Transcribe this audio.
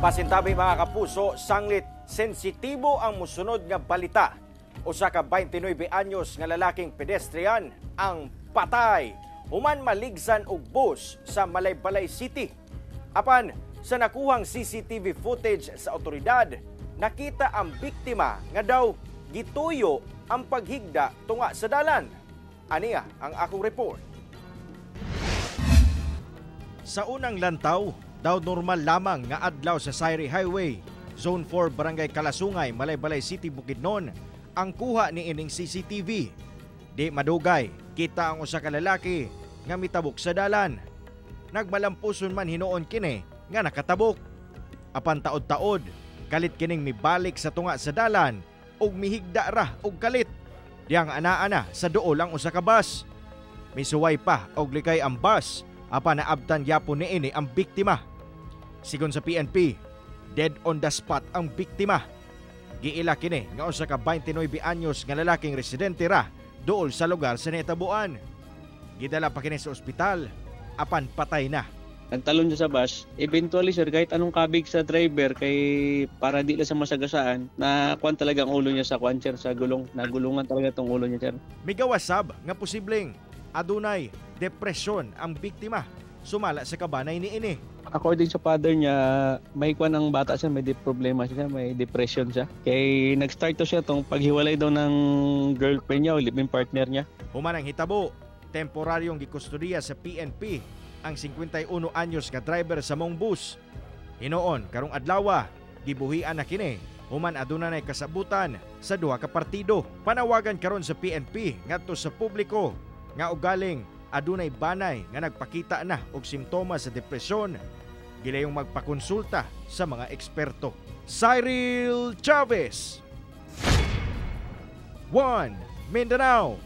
Pasintabi mga kapuso, sanglit sensitibo ang musunod nga balita. Usa ka 29 anyos nga lalaking pedestrian ang patay human maligsan og bus sa Malaybalay City. Apan sa nakuhang CCTV footage sa otoridad, nakita ang biktima nga daw gituyo ang paghigda tunga sa dalan. Aniya ang akong report. Sa unang lantaw, daw normal lamang nga adlaw sa Sayri Highway, Zone 4, Barangay Kalasungay, Malaybalay City, Bukidnon, ang kuha ni ining CCTV. Di madugay, kita ang usa ka lalaki nga mitabok sa dalan. Nagmalampuson man hinuon kini nga nakatabok. Apan taod-taod, kalit kining mibalik sa tunga sa dalan ug mihigda ra og kalit. Diyang ana-ana sa duol ang usa ka bus. Misuway pa og likay ang bus apan naabtan yapon niini ang biktima. Sigon sa PNP, dead on the spot ang biktima. Giila kini nga usa ka 29 anyos nga lalaking residente ra duol sa lugar sa nahitabuan. Gidala pa kini sa ospital apan patay na. Nagtalon siya sa bus. Eventually sir, kahit anong kabig sa driver kay para di lang sa masagasaan, na kuan talaga ang ulo niya sa kuan sir, sa gulong. Nagulungan talaga tong ulo niya sir. Migawasab nga posibleng adunay depresyon ang biktima sumala sa kabanay niini. According sa father niya, may kuan ang bata siya, may problema siya, may depression siya. Kay nag-start to siya tong paghiwalay daw ng girlfriend niya o live-in partner niya. Human ang hitabo, temporaryong gikustudiya sa PNP ang 51 anyos nga driver sa mong bus. Hinoon karong adlaw gibuhian na kini human aduna nay kasabutan sa duha ka partido. Panawagan karon sa PNP ngadto sa publiko nga ugaling adunay banay nga nagpakita na og simptomas sa depresyon, gilayong magpakonsulta sa mga eksperto. Cyril Chavez, 1 Mindanao.